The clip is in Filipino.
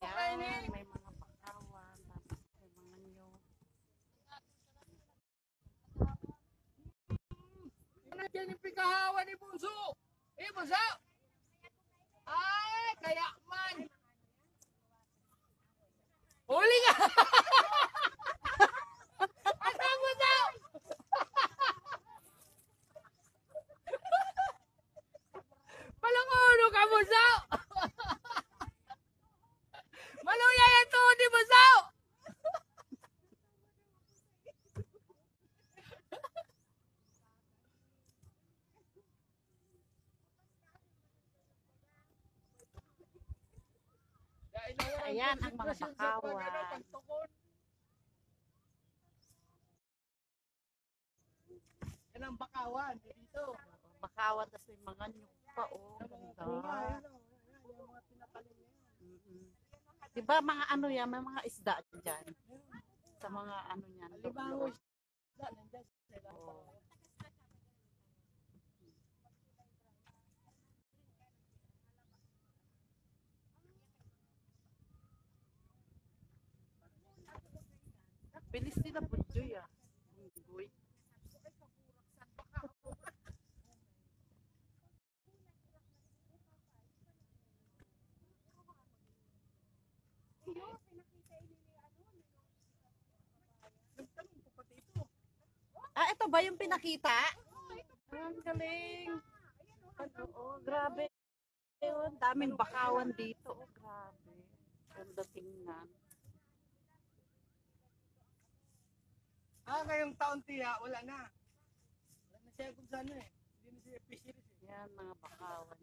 Yan, may mga bakawan, tapos may mga nyog. Nandiyan yung pikahawa ni Bunso. Bunso! Ay, kaya man. Huli ka! Asang Bunso! Palanguno ka, Bunso! Maluya yan to, di Bunso! Ayan ang mga bakawan. Yan ang bakawan dito. Bakawan, tapos may mga nyog pa, oh. Ganda. Diba mga ano yan, may mga isda dyan. Sa mga ano yan. Alimango isda, nandiyan sila. Oh. Bilis nila po, Joy, ah. Unggoy. Ah, ito ba yung pinakita? Ang galing. Oo, grabe. Ang daming bakawan dito. Oh, grabe. Ganda tingnan. Ngayong taon tiya, wala na. Wala na siya kung saan eh. Hindi na siya fisheries eh. Yan, mga bakawan.